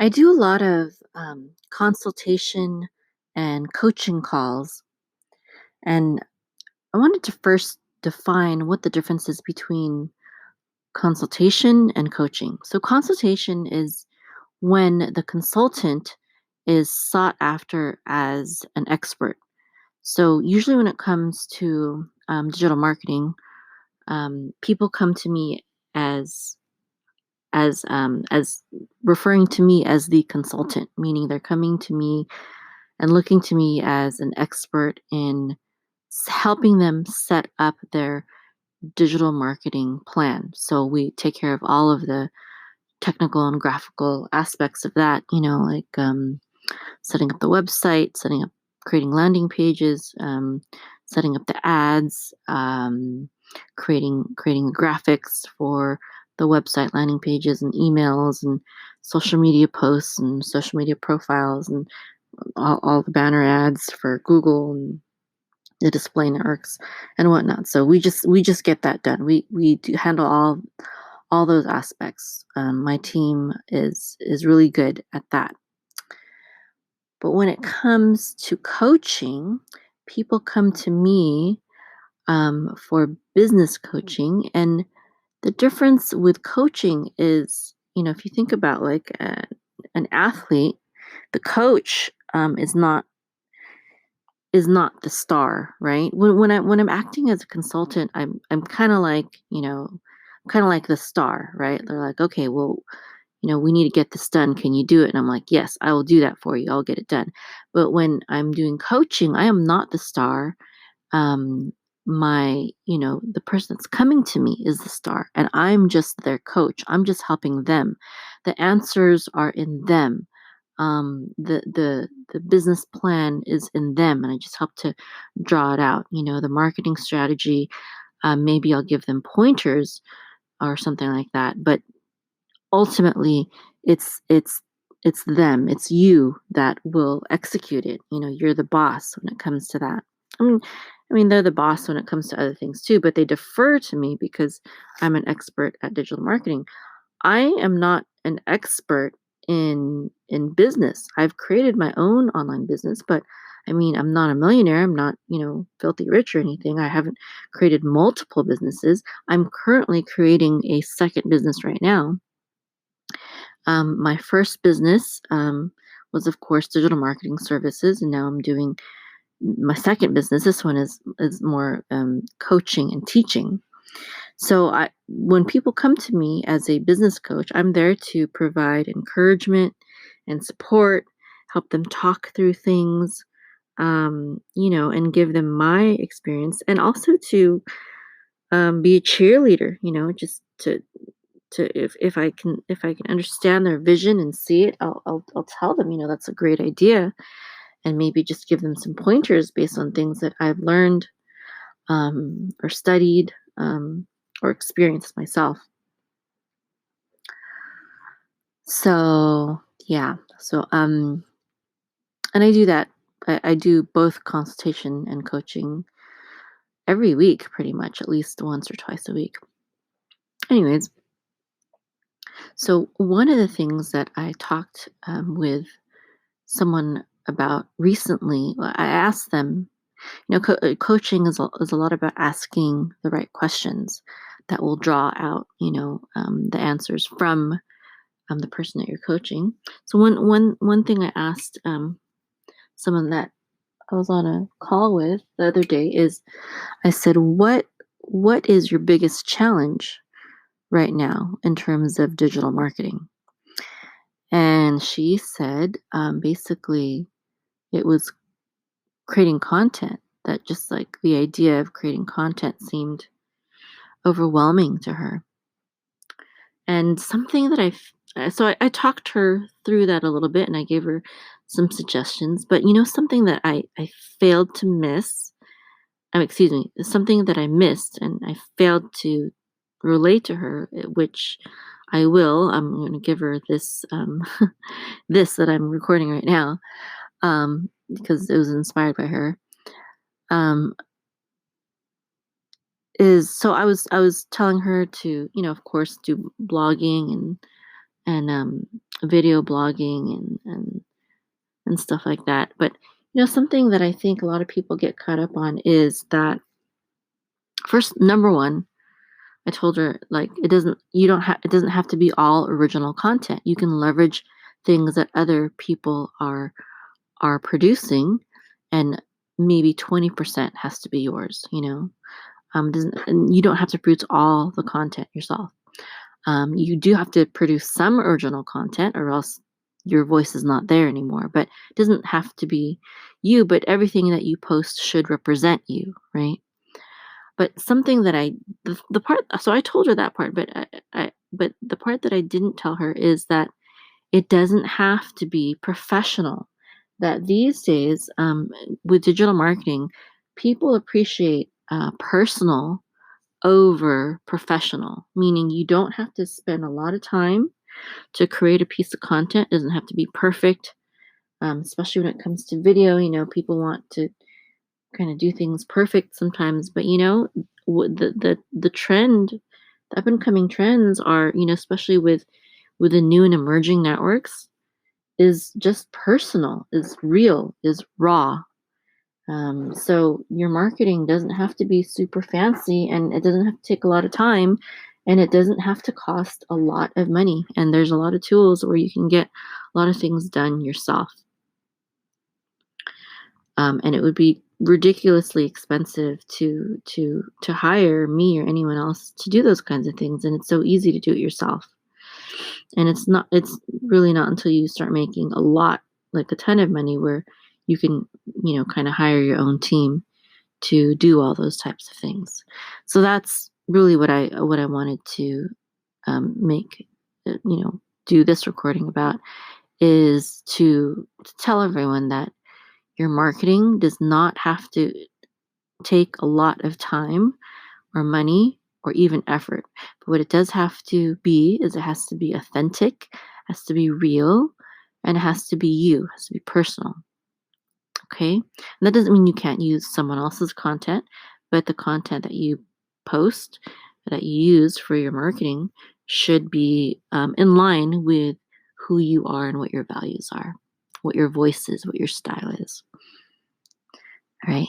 I do a lot of consultation and coaching calls, and I wanted to first define what the difference is between consultation and coaching. So, consultation is when the consultant is sought after as an expert. So, usually, when it comes to digital marketing, people come to me as as referring to me as the consultant, meaning they're coming to me and looking to me as an expert in helping them set up their digital marketing plan. So we take care of all of the technical and graphical aspects of that, like setting up the website, creating landing pages, setting up the ads, creating the graphics for the website landing pages and emails and social media posts and social media profiles and all the banner ads for Google and the display networks and whatnot. So we just get that done. We do handle all those aspects. My team is really good at that. But when it comes to coaching, people come to me for business coaching, and the difference with coaching is, if you think about like an athlete, the coach is not the star, right? When I'm acting as a consultant, I'm kind of like, the star, right? They're like, okay, well, we need to get this done. Can you do it? And I'm like, yes, I will do that for you. I'll get it done. But when I'm doing coaching, I am not the star. Um, the person that's coming to me is the star, and I'm just their coach. I'm just helping them. The answers are in them. The business plan is in them, and I just help to draw it out. The marketing strategy. Maybe I'll give them pointers or something like that. But ultimately, it's them. It's you that will execute it. You're the boss when it comes to that. I mean, they're the boss when it comes to other things too, but they defer to me because I'm an expert at digital marketing. I am not an expert in business. I've created my own online business, but I'm not a millionaire. I'm not, filthy rich or anything. I haven't created multiple businesses. I'm currently creating a second business right now. My first business was, of course, digital marketing services, and now I'm doing my second business. This one is more coaching and teaching. So when people come to me as a business coach, I'm there to provide encouragement and support, help them talk through things, and give them my experience, and also to be a cheerleader. Just to if I can understand their vision and see it, I'll tell them, that's a great idea, and maybe just give them some pointers based on things that I've learned, or studied, or experienced myself. So yeah, and I do that. I do both consultation and coaching every week, pretty much, at least once or twice a week. Anyways, so one of the things that I talked with someone about recently, I asked them, coaching is a lot about asking the right questions that will draw out, the answers from the person that you're coaching. So one thing I asked someone that I was on a call with the other day is, I said, what is your biggest challenge right now in terms of digital marketing? And she said, basically, it was creating content. That just like the idea of creating content seemed overwhelming to her. And something that I talked her through that a little bit, and I gave her some suggestions. But something that I failed to miss, excuse me, something that I missed and I failed to relate to her, which I will. I'm going to give her this this that I'm recording right now, because it was inspired by her. Um, is so I was telling her to, of course, do blogging video blogging and stuff like that. But something that I think a lot of people get caught up on is that first, number one, I told her, like, it doesn't have to be all original content. You can leverage things that other people are producing, and maybe 20% has to be yours, doesn't and you don't have to produce all the content yourself. You do have to produce some original content, or else your voice is not there anymore. But it doesn't have to be you, but everything that you post should represent you, right? But something that the part, so I told her that part, but the part that I didn't tell her is that it doesn't have to be professional. That these days, with digital marketing, people appreciate personal over professional, meaning you don't have to spend a lot of time to create a piece of content. It doesn't have to be perfect, especially when it comes to video. People want to kind of do things perfect sometimes, but the trend, the up and coming trends are, especially with the new and emerging networks, is just personal, is real, is raw. So your marketing doesn't have to be super fancy, and it doesn't have to take a lot of time, and it doesn't have to cost a lot of money. And there's a lot of tools where you can get a lot of things done yourself. And it would be ridiculously expensive to hire me or anyone else to do those kinds of things. And it's so easy to do it yourself. And it's really not until you start making a lot, like a ton of money, where you can, kind of hire your own team to do all those types of things. So that's really what I wanted to make, do this recording about, is to tell everyone that your marketing does not have to take a lot of time or money or even effort. But what it does have to be is it has to be authentic, has to be real, and it has to be you, it has to be personal. Okay? And that doesn't mean you can't use someone else's content, but the content that you post, that you use for your marketing, should be in line with who you are and what your values are, what your voice is, what your style is. All right.